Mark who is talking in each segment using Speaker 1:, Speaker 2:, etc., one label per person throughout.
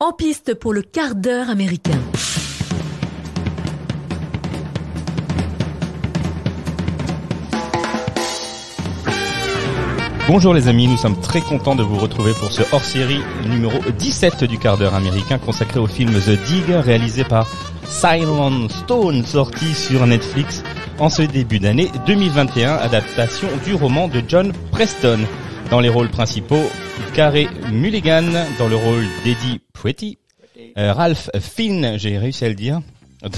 Speaker 1: En piste pour le quart d'heure américain.
Speaker 2: Bonjour les amis, nous sommes très contents de vous retrouver pour ce hors-série numéro 17 du quart d'heure américain consacré au film The Dig réalisé par Simon Stone, sorti sur Netflix en ce début d'année 2021, adaptation du roman de John Preston. Dans les rôles principaux, Carey Mulligan dans le rôle d'Eddie Pretty, Ralph Fiennes, j'ai réussi à le dire,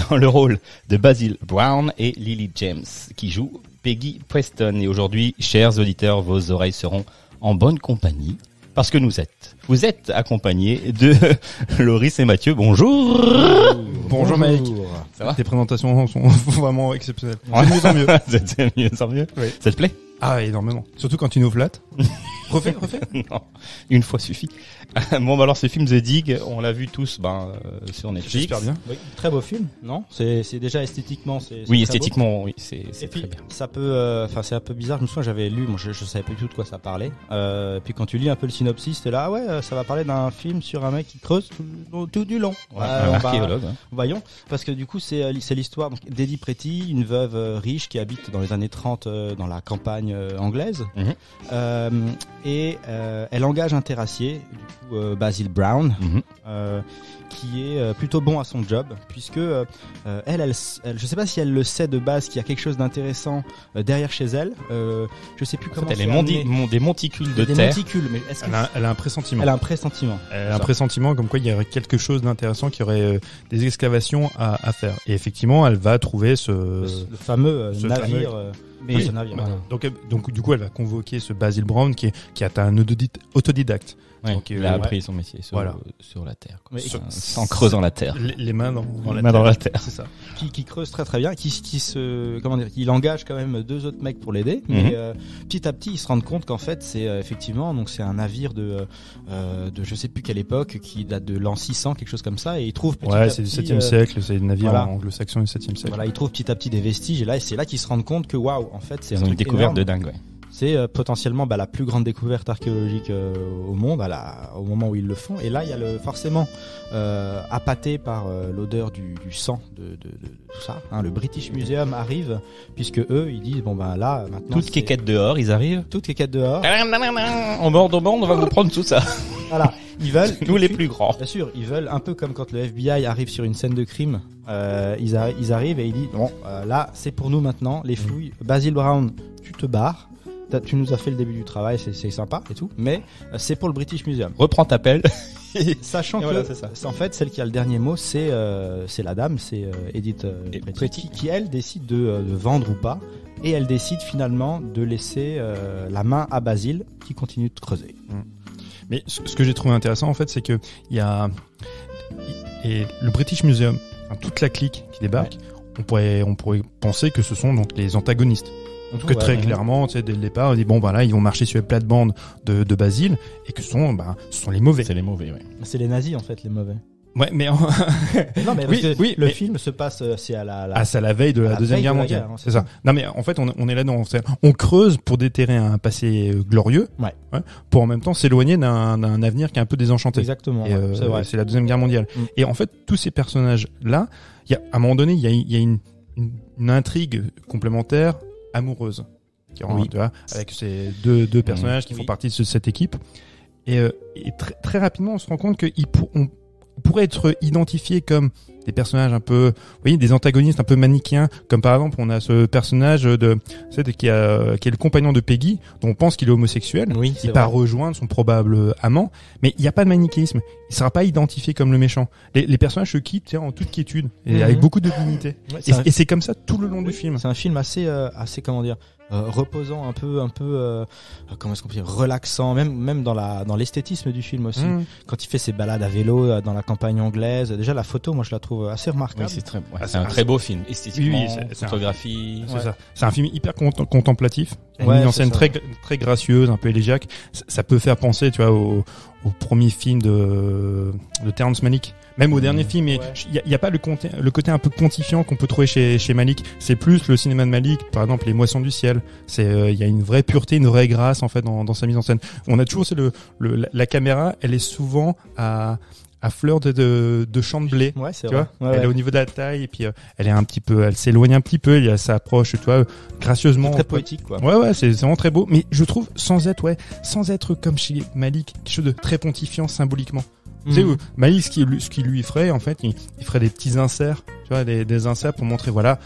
Speaker 2: dans le rôle de Basil Brown et Lily James qui joue Peggy Preston. Et aujourd'hui, chers auditeurs, vos oreilles seront en bonne compagnie parce que vous êtes accompagnés de Loris et Mathieu. Bonjour.
Speaker 3: Bonjour Mike.
Speaker 2: Ça va?
Speaker 3: Tes présentations sont vraiment exceptionnelles. C'est de mieux en mieux.
Speaker 2: C'est mieux en mieux. Oui. Ça te plaît?
Speaker 3: Ah, énormément. Surtout quand tu nous flattes. Refais.
Speaker 2: Non, une fois suffit. Bon, bah alors ce film The Dig, on l'a vu tous sur Netflix.
Speaker 3: J'espère bien.
Speaker 4: Oui, très beau film, non? C'est déjà esthétiquement, c'est
Speaker 2: oui,
Speaker 4: très
Speaker 2: esthétiquement,
Speaker 4: beau.
Speaker 2: oui, c'est très
Speaker 4: puis,
Speaker 2: bien.
Speaker 4: Ça peut, c'est un peu bizarre. Je me souviens, j'avais lu, moi, je savais pas du tout de quoi ça parlait. Puis quand tu lis un peu le synopsis, t'es là, ah ouais, ça va parler d'un film sur un mec qui creuse tout du long.
Speaker 2: Ouais, un archéologue.
Speaker 4: Voyons, parce que du coup, c'est l'histoire d'Eddie Pretty, une veuve riche qui habite dans les années 30 dans la campagne anglaise. Et elle engage un terrassier, du coup Basil Brown, qui est plutôt bon à son job, puisque elle, je sais pas si elle le sait de base qu'il y a quelque chose d'intéressant derrière chez elle. Je sais plus comment.
Speaker 2: Elle est des monticules de terre.
Speaker 4: Des monticules, mais est-ce
Speaker 3: elle a un pressentiment.
Speaker 4: Elle a un pressentiment.
Speaker 3: Elle a un pressentiment comme quoi il y aurait quelque chose d'intéressant, qu'il y aurait des excavations à faire. Et effectivement, elle va trouver
Speaker 4: le fameux navire.
Speaker 3: Oui, voilà. Donc du coup, elle va convoquer ce Basil Brown qui est un autodidacte.
Speaker 2: Ouais,
Speaker 3: donc,
Speaker 2: il a appris son métier sur la terre, quoi.
Speaker 4: Mais
Speaker 2: en creusant la terre.
Speaker 3: Les mains dans
Speaker 2: la terre.
Speaker 3: C'est ça.
Speaker 4: Qui creuse très bien, il engage quand même 2 autres mecs pour l'aider, mais petit à petit, ils se rendent compte qu'en fait, c'est effectivement, donc c'est un navire de je sais plus quelle époque, qui date de l'an 600, quelque chose comme ça, et ils trouvent petit à petit.
Speaker 3: C'est du 7e siècle, c'est le navire anglo-saxon du 7e siècle.
Speaker 4: Voilà, ils trouvent petit à petit des vestiges, et c'est là qu'ils se rendent compte que waouh, en fait, c'est
Speaker 2: ils ont une découverte de dingue, ouais.
Speaker 4: C'est potentiellement la plus grande découverte archéologique au monde au moment où ils le font. Et là, il y a forcément appâté par l'odeur du sang de tout ça. Le British Museum arrive, puisque eux, ils disent là maintenant.
Speaker 2: Toutes quéquettes dehors, ils arrivent.
Speaker 4: Toutes quéquettes dehors.
Speaker 2: En bord, on va vous prendre tout ça.
Speaker 4: Voilà, ils veulent.
Speaker 2: Nous les plus grands.
Speaker 4: Bien sûr, ils veulent un peu comme quand le FBI arrive sur une scène de crime. Ils arrivent et ils disent là, c'est pour nous maintenant. Les fouilles. Basil Brown, tu te barres. Tu nous as fait le début du travail, c'est sympa et tout, mais c'est pour le British Museum.
Speaker 2: Reprends ta pelle.
Speaker 4: Sachant que c'est ça. En fait, celle qui a le dernier mot, c'est la dame, c'est Edith Pretty, qui elle décide de vendre ou pas, et elle décide finalement de laisser la main à Basil, qui continue de creuser.
Speaker 3: Mais ce que j'ai trouvé intéressant en fait, c'est que il y a le British Museum, toute la clique qui débarque. Ouais. On pourrait penser que ce sont donc les antagonistes. En tout cas, très clairement, tu sais, dès le départ, on dit là, ils vont marcher sur les plates-bandes de Basil, et que ce sont les mauvais.
Speaker 2: C'est les mauvais, ouais.
Speaker 4: C'est les nazis, en fait, les mauvais.
Speaker 3: Ouais, mais
Speaker 4: non, mais le film se passe, c'est à
Speaker 3: la veille de la Deuxième Guerre mondiale. C'est ça. Non, mais en fait, on est là-dedans. On creuse pour déterrer un passé glorieux. Ouais. Pour en même temps s'éloigner d'un avenir qui est un peu désenchanté.
Speaker 4: Exactement.
Speaker 3: Et c'est vrai. C'est la Deuxième Guerre mondiale. Et en fait, tous ces personnages-là, à un moment donné, il y a une intrigue complémentaire, amoureuse, tu vois, avec ces deux personnages qui font partie de cette équipe, et très, très rapidement on se rend compte qu'on pourrait être identifiés comme des personnages un peu, des antagonistes un peu manichéens, comme par exemple on a ce personnage qui est le compagnon de Peggy, dont on pense qu'il est homosexuel, il part rejoindre son probable amant, mais il n'y a pas de manichéisme, il sera pas identifié comme le méchant. Les personnages se quittent en toute quiétude et avec beaucoup de dignité. Et c'est comme ça tout le long du film.
Speaker 4: C'est un film assez comment dire, reposant, un peu comment est-ce qu'on peut dire, relaxant, même dans l'esthétisme du film aussi. Quand il fait ses balades à vélo dans la campagne anglaise, déjà la photo, moi je la trouve assez remarquable.
Speaker 2: Oui, c'est un très beau film esthétiquement, photographie.
Speaker 3: C'est ça. C'est un film hyper contemplatif, une mise en scène très très gracieuse, un peu élégiaque. Ça peut faire penser, tu vois, au premier film de Terrence Malick. Même au dernier film, mais il y a pas le côté un peu pontifiant qu'on peut trouver chez Malick. C'est plus le cinéma de Malick, par exemple Les Moissons du ciel. Il y a une vraie pureté, une vraie grâce en fait dans sa mise en scène. On a toujours la caméra, elle est souvent à à fleur de champ de blé.
Speaker 4: Ouais, c'est
Speaker 3: tu
Speaker 4: vrai.
Speaker 3: vois,
Speaker 4: Ouais,
Speaker 3: elle est au niveau de la taille et puis elle est un petit peu, elle s'éloigne un petit peu, elle s'approche, tu vois, gracieusement.
Speaker 4: Très poétique, quoi.
Speaker 3: Ouais, c'est vraiment très beau. Mais je trouve sans être comme chez Malik, quelque chose de très pontifiant symboliquement. Tu sais, Malik, ce qui lui ferait, en fait, il ferait des petits inserts, tu vois, des inserts pour montrer, voilà,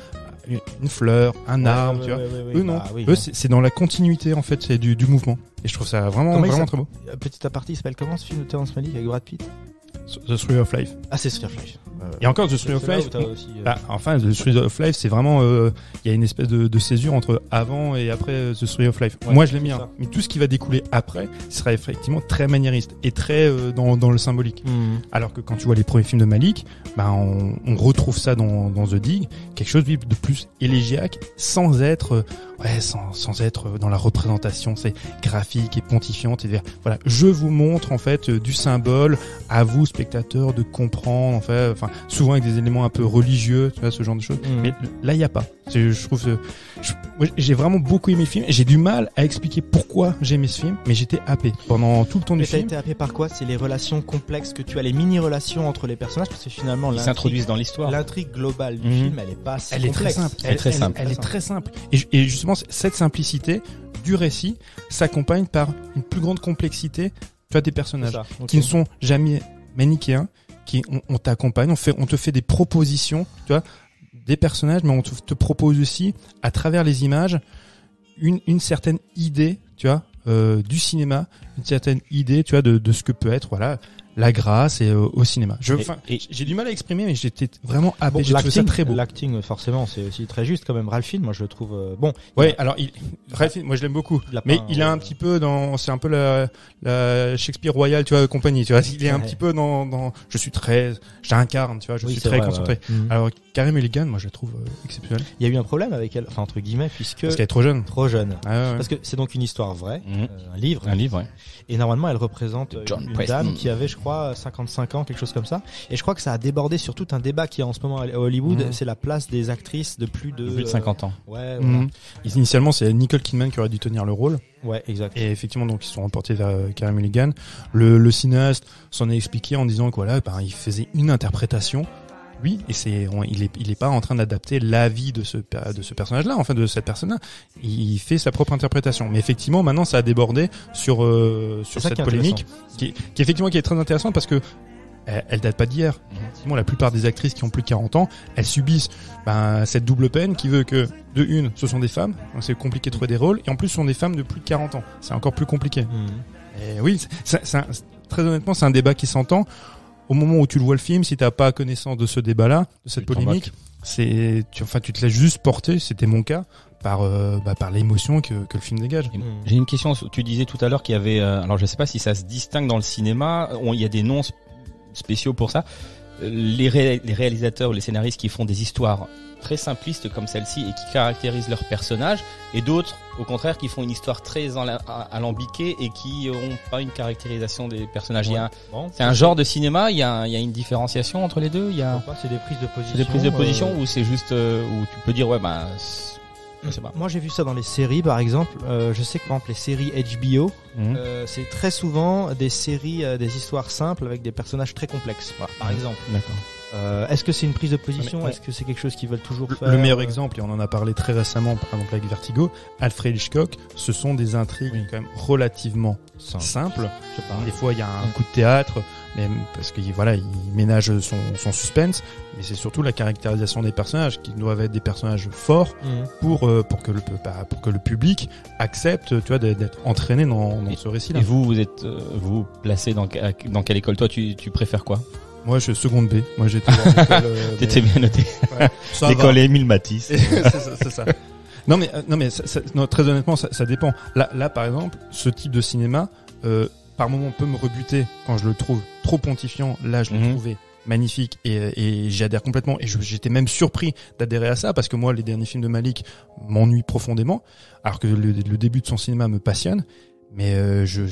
Speaker 3: une fleur, un arbre, tu vois. Eux, non. Eux, c'est dans la continuité, en fait, c'est du mouvement. Et je trouve ça vraiment très beau.
Speaker 4: Petit aparté, il s'appelle comment ce film de Terrence Malick avec Brad Pitt?
Speaker 3: The Tree of Life.
Speaker 4: Ah, c'est Tree of Life.
Speaker 3: Et encore, The Tree of Life. Enfin, The Tree of Life, c'est vraiment, il y a une espèce de césure entre avant et après The Tree of Life. Ouais, moi, je l'aime bien. Mais tout ce qui va découler après sera effectivement très maniériste et très dans le symbolique. Alors que quand tu vois les premiers films de Malik, on retrouve ça dans The Dig, quelque chose de plus élégiaque, sans être dans la représentation, c'est graphique et pontifiante et dire, voilà, je vous montre en fait du symbole, à vous spectateurs de comprendre, en fait, enfin souvent avec des éléments un peu religieux, tu vois, ce genre de choses. Mais là il y a pas. Je trouve j'ai vraiment beaucoup aimé le film. J'ai du mal à expliquer pourquoi j'ai aimé ce film, mais j'étais happé pendant tout le temps du film.
Speaker 4: Mais t'as été happé par quoi? C'est les relations complexes que tu as, les mini-relations entre les personnages, parce que finalement
Speaker 2: ils s'introduisent dans l'histoire.
Speaker 4: L'intrigue globale du film, elle est pas si
Speaker 3: complexe.
Speaker 4: Elle est
Speaker 3: très simple. Et justement, cette simplicité du récit s'accompagne par une plus grande complexité, tu vois, des personnages qui ne sont jamais manichéens, on t'accompagne, on te fait des propositions, tu vois, des personnages, mais on te propose aussi, à travers les images, une certaine idée, tu vois, du cinéma, une certaine idée, tu vois, de ce que peut être, voilà, la grâce et au cinéma. J'ai du mal à exprimer, mais j'étais vraiment happé. J'ai trouvé ça très beau.
Speaker 4: L'acting, forcément, c'est aussi très juste quand même. Ralph Fiennes, moi je le trouve bon.
Speaker 3: Ouais, alors Ralph Fiennes, moi je l'aime beaucoup, il est un petit peu c'est un peu la Shakespeare Royal, tu vois, compagnie, tu vois. Il est un petit peu dans. J'incarne, tu vois, je suis très concentré. Alors Carey Mulligan, moi je la trouve exceptionnelle.
Speaker 4: Il y a eu un problème avec elle, enfin entre guillemets, puisque
Speaker 3: parce qu'elle est trop jeune.
Speaker 4: Parce que c'est donc une histoire vraie, un livre.
Speaker 2: Ouais.
Speaker 4: Et normalement, elle représente une dame qui avait, je crois, 55 ans, quelque chose comme ça. Et je crois que ça a débordé sur tout un débat qui est en ce moment à Hollywood. C'est la place des actrices de plus de
Speaker 2: 50 ans.
Speaker 4: Ouais. Voilà.
Speaker 3: Initialement, c'est Nicole Kidman qui aurait dû tenir le rôle.
Speaker 4: Ouais, exact.
Speaker 3: Et effectivement, donc ils sont remportés vers Carey Mulligan. Le cinéaste s'en est expliqué en disant que voilà, il faisait une interprétation. Oui, et il est pas en train d'adapter la vie de ce personnage-là, enfin de cette personne-là. Il fait sa propre interprétation. Mais effectivement, maintenant, ça a débordé sur cette polémique, qui est très intéressante parce que elle date pas d'hier. Effectivement, la plupart des actrices qui ont plus de 40 ans, elles subissent cette double peine qui veut que de une, ce sont des femmes, donc c'est compliqué de trouver des rôles, et en plus, ce sont des femmes de plus de 40 ans. C'est encore plus compliqué. Et oui, très honnêtement, c'est un débat qui s'entend. Au moment où tu le vois le film, si t'as pas connaissance de ce débat-là, de cette polémique, tu te laisses juste porter, c'était mon cas, par l'émotion que le film dégage.
Speaker 2: J'ai une question, tu disais tout à l'heure qu'il y avait, alors je sais pas si ça se distingue dans le cinéma, il y a des noms spéciaux pour ça. Les réalisateurs ou les scénaristes qui font des histoires très simplistes comme celle-ci et qui caractérisent leurs personnages, et d'autres au contraire qui font une histoire très alambiquée et qui ont pas une caractérisation des personnages. C'est un genre de cinéma, il y a une différenciation entre les deux.
Speaker 4: C'est des prises de position.
Speaker 2: C'est des prises de position ou c'est juste où tu peux dire je sais pas.
Speaker 4: Moi j'ai vu ça dans les séries par exemple. Je sais que par exemple les séries HBO, c'est très souvent des séries, des histoires simples avec des personnages très complexes. Voilà, par exemple.
Speaker 2: D'accord.
Speaker 4: Est-ce que c'est une prise de position? Est-ce que c'est quelque chose qu'ils veulent toujours faire?
Speaker 3: Le meilleur exemple, et on en a parlé très récemment, par exemple avec Vertigo, Alfred Hitchcock, ce sont des intrigues quand même relativement simples. Des fois, il y a un coup de théâtre, même parce que voilà, il ménage son suspense, mais c'est surtout la caractérisation des personnages qui doivent être des personnages forts pour que le public accepte, tu vois, d'être entraîné dans ce récit-là.
Speaker 2: Et vous êtes vous placez dans quelle école? Toi, tu préfères quoi?
Speaker 3: Moi, je suis seconde B. Moi, j'étais dans l'école.
Speaker 2: T'étais bien noté.
Speaker 3: Ouais,
Speaker 2: l'école Émile Matisse.
Speaker 3: c'est ça. Non, mais très honnêtement, ça dépend. Là, par exemple, ce type de cinéma, par moment, peut me rebuter quand je le trouve trop pontifiant. Là, je l'ai trouvé magnifique et j'adhère complètement. Et j'étais même surpris d'adhérer à ça parce que moi, les derniers films de Malik m'ennuient profondément, alors que le début de son cinéma me passionne. Mais je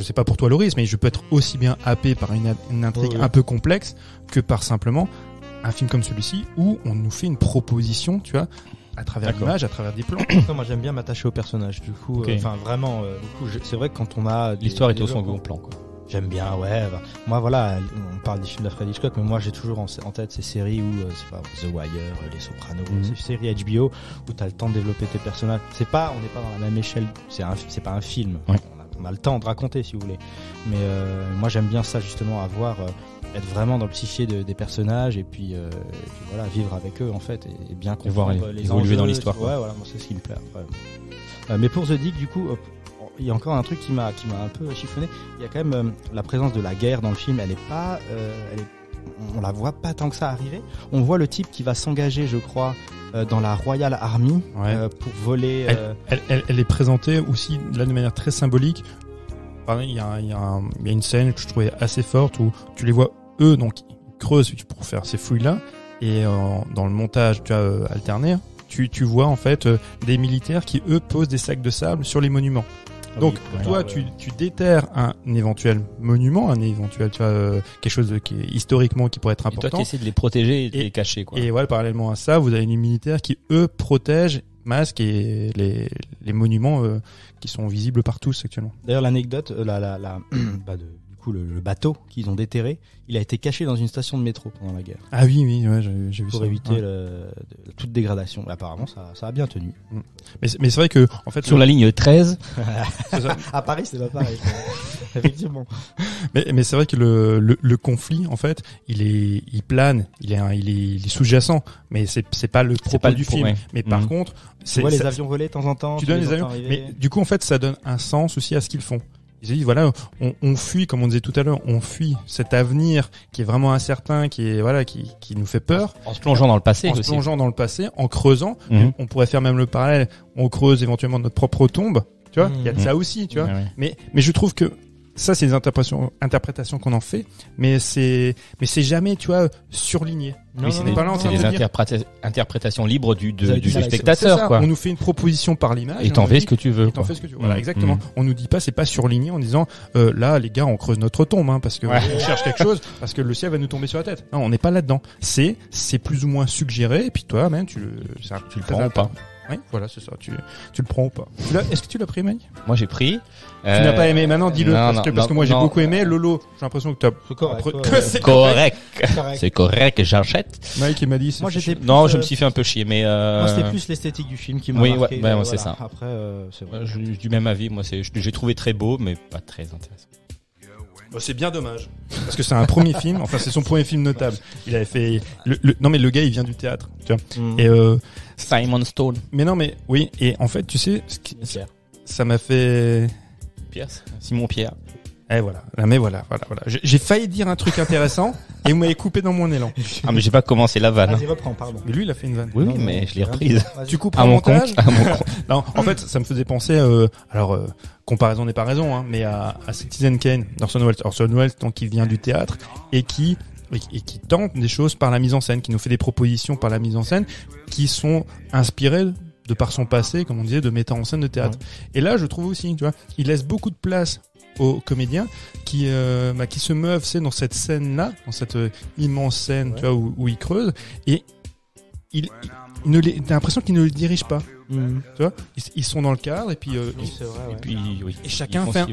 Speaker 3: sais pas pour toi, Loris, mais je peux être aussi bien happé par une intrigue un peu complexe que par simplement un film comme celui-ci où on nous fait une proposition, tu vois, à travers l'image, à travers des plans.
Speaker 4: Moi, j'aime bien m'attacher au personnage. Du coup, vraiment, c'est vrai que quand on a
Speaker 2: l'histoire est au second plan, quoi.
Speaker 4: J'aime bien, ouais. Bah, moi, voilà, on parle des films d'Alfred Hitchcock, mais moi, j'ai toujours en tête ces séries où, c'est pas The Wire, Les Sopranos, ces séries HBO où t'as le temps de développer tes personnages. On n'est pas dans la même échelle. C'est pas un film.
Speaker 2: Ouais.
Speaker 4: On a le temps de raconter, si vous voulez. Mais moi, j'aime bien ça, justement, être vraiment dans le psyché des personnages et puis voilà, vivre avec eux, en fait, et bien comprendre les
Speaker 2: évoluer
Speaker 4: enjeux,
Speaker 2: dans l'histoire.
Speaker 4: Ouais, voilà, moi, c'est ce qui me plaît. Après. Mais pour The Dig, du coup, il y a encore un truc qui m'a un peu chiffonné. Il y a quand même la présence de la guerre dans le film. On la voit pas tant que ça arriver. On voit le type qui va s'engager, je crois, dans la Royal Army pour voler.
Speaker 3: Elle est présentée aussi là de manière très symbolique. Il y a une scène que je trouvais assez forte où tu les vois eux donc ils creusent pour faire ces fouilles là et dans le montage tu as alterné. Tu vois en fait des militaires qui eux posent des sacs de sable sur les monuments. Donc toi tu déterres un éventuel monument, un éventuel quelque chose qui est historiquement qui pourrait être important.
Speaker 2: Et toi tu essaies de les protéger et de les cacher quoi.
Speaker 3: Et voilà, parallèlement à ça, vous avez les militaires qui eux protègent masques et les monuments qui sont visibles par tous actuellement.
Speaker 4: D'ailleurs l'anecdote le bateau qu'ils ont déterré, il a été caché dans une station de métro pendant la guerre.
Speaker 3: Ah oui, ouais, j'ai vu ça.
Speaker 4: Pour éviter toute dégradation. Apparemment, ça a bien tenu.
Speaker 3: Mais c'est vrai que, en fait,
Speaker 2: sur la ligne 13.
Speaker 4: À Paris, c'est pas pareil. Effectivement.
Speaker 3: Mais c'est vrai que le conflit, en fait, il plane, il est sous-jacent. Mais c'est pas le propos du film. Ouais. Mais par contre,
Speaker 4: tu vois les avions voler de temps en temps.
Speaker 3: Tu donnes les avions. Mais du coup, en fait, ça donne un sens aussi à ce qu'ils font. Ils se disent voilà, on fuit, comme on disait tout à l'heure, on fuit cet avenir qui est vraiment incertain, qui nous fait peur.
Speaker 2: En se plongeant dans le passé
Speaker 3: aussi. En se plongeant dans le passé, en creusant. On pourrait faire même le parallèle. On creuse éventuellement notre propre tombe. Tu vois, il y a de ça aussi, tu vois. Mais je trouve que ça, c'est des interprétations qu'on en fait, mais c'est jamais, tu vois, surligné.
Speaker 2: C'est des interprétations libres du spectateur, quoi.
Speaker 3: On nous fait une proposition par l'image.
Speaker 2: Et t'en fais ce que tu veux.
Speaker 3: Voilà, exactement. On nous dit pas, c'est pas surligné en disant, là, les gars, on creuse notre tombe, hein, parce que on cherche quelque chose, parce que le ciel va nous tomber sur la tête. Non, on n'est pas là-dedans. C'est plus ou moins suggéré, et puis toi, même, tu le
Speaker 2: prends ou pas.
Speaker 3: Oui, voilà, c'est ça. Tu le prends ou pas. Est-ce que tu l'as pris, Mike?
Speaker 2: Moi, j'ai pris.
Speaker 3: Tu n'as pas aimé. Maintenant, dis-le. Parce que moi, j'ai beaucoup aimé. Lolo, j'ai l'impression que
Speaker 2: c'est correct. C'est correct, j'achète.
Speaker 3: Mike, il m'a dit.
Speaker 4: Moi,
Speaker 2: je me suis fait un peu chier, mais
Speaker 4: moi, c'était plus l'esthétique du film qui m'a marqué.
Speaker 2: Oui, c'est ça.
Speaker 4: Après, c'est vrai.
Speaker 2: Je suis du même avis. Moi, j'ai trouvé très beau, mais pas très intéressant.
Speaker 3: C'est bien dommage. Parce que c'est un premier film. Enfin, c'est son premier film notable. Il avait fait, non, mais le gars, il vient du théâtre, tu vois. Et,
Speaker 2: Simon Stone.
Speaker 3: Mais non, mais, oui. Et en fait, tu sais, ça m'a fait...
Speaker 2: Simon Pierre.
Speaker 3: Et voilà. Mais voilà. J'ai failli dire un truc intéressant et vous m'avez coupé dans mon élan.
Speaker 2: Ah, mais j'ai pas commencé la vanne.
Speaker 4: Vas-y, reprends, pardon.
Speaker 3: Mais lui, il a fait une vanne.
Speaker 2: Oui, mais je l'ai reprise.
Speaker 3: Tu coupes à mon compte. Non, en fait, ça me faisait penser, comparaison n'est pas raison, hein, mais à Citizen Kane d'Orson Welles. Orson Welles, donc, qui vient du théâtre et qui tente des choses par la mise en scène, qui nous fait des propositions par la mise en scène, qui sont inspirées de par son passé, comme on disait, de metteur en scène de théâtre. Et là, je trouve aussi, tu vois, il laisse beaucoup de place aux comédiens qui se meuvent, c'est dans cette scène-là, dans cette immense scène, tu vois, où ils creusent, et t'as l'impression qu'ils ne le dirigent pas. Tu vois, ils sont dans le cadre et puis et chacun fait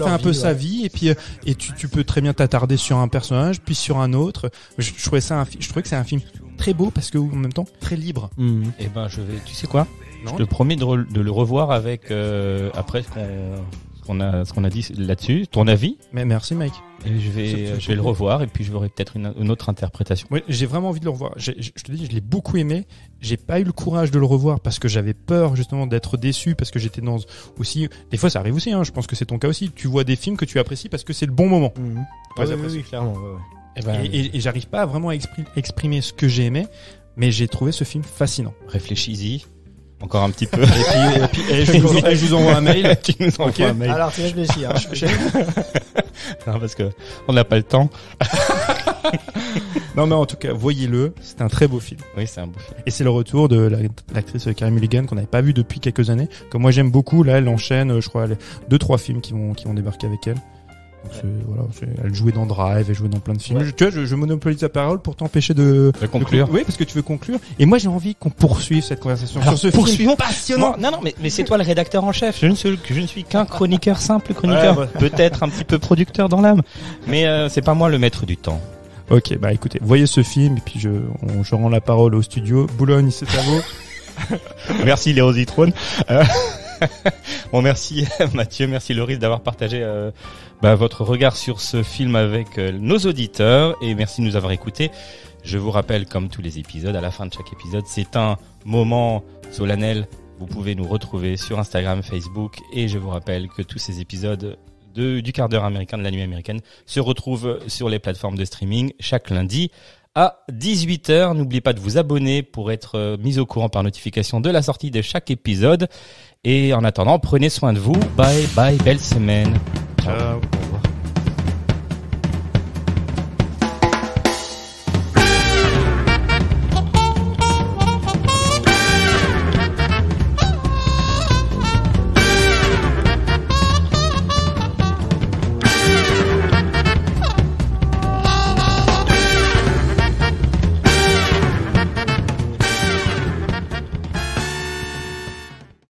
Speaker 3: un peu sa vie et puis tu peux très bien t'attarder sur un personnage puis sur un autre. Je trouvais que c'est un film très beau parce que en même temps très libre.
Speaker 2: Et ben tu sais quoi, je te promets de le revoir avec après ce qu'on a dit là-dessus, ton avis.
Speaker 3: Mais merci Mike.
Speaker 2: Et je vais le revoir et puis je verrai peut-être une autre interprétation.
Speaker 3: Oui, j'ai vraiment envie de le revoir. Je te dis, je l'ai beaucoup aimé. J'ai pas eu le courage de le revoir parce que j'avais peur justement d'être déçu parce que j'étais dans aussi. Des fois, ça arrive aussi. Hein, je pense que c'est ton cas aussi. Tu vois des films que tu apprécies parce que c'est le bon moment.
Speaker 4: Oui, clairement.
Speaker 3: Et j'arrive pas vraiment à exprimer ce que j'ai aimé, mais j'ai trouvé ce film fascinant.
Speaker 2: Réfléchis-y. Encore un petit peu.
Speaker 3: et puis je vous envoie un mail.
Speaker 2: Tu nous envoies un mail.
Speaker 4: Alors, tu réfléchis, hein.
Speaker 2: Non, parce que on n'a pas le temps.
Speaker 3: Non, mais en tout cas, voyez-le. C'est un très beau film.
Speaker 2: Oui, c'est un beau film.
Speaker 3: Et c'est le retour de l'actrice Carey Mulligan qu'on n'avait pas vu depuis quelques années. Que moi j'aime beaucoup. Là, elle enchaîne, je crois, 2-3 films qui vont débarquer avec elle. Elle jouait dans Drive, elle jouait dans plein de films. Tu vois, je monopolise la parole pour t'empêcher de
Speaker 2: conclure.
Speaker 3: Oui, parce que tu veux conclure. Et moi, j'ai envie qu'on poursuive cette conversation sur ce film passionnant.
Speaker 2: Non, mais c'est toi le rédacteur en chef. Je ne suis qu'un chroniqueur, simple chroniqueur. Peut-être un petit peu producteur dans l'âme. Mais c'est pas moi le maître du temps.
Speaker 3: Ok, bah écoutez, voyez ce film et puis je rends la parole au studio. Boulogne, c'est à vous.
Speaker 2: Merci Léo Zitrone. Bon, merci Mathieu, merci Loris d'avoir partagé votre regard sur ce film avec nos auditeurs et merci de nous avoir écoutés. Je vous rappelle, comme tous les épisodes, à la fin de chaque épisode, c'est un moment solennel. Vous pouvez nous retrouver sur Instagram, Facebook et je vous rappelle que tous ces épisodes du quart d'heure américain, de la nuit américaine, se retrouvent sur les plateformes de streaming chaque lundi à 18h. N'oubliez pas de vous abonner pour être mis au courant par notification de la sortie de chaque épisode. Et en attendant, prenez soin de vous. Bye bye, belle semaine.
Speaker 3: Ciao.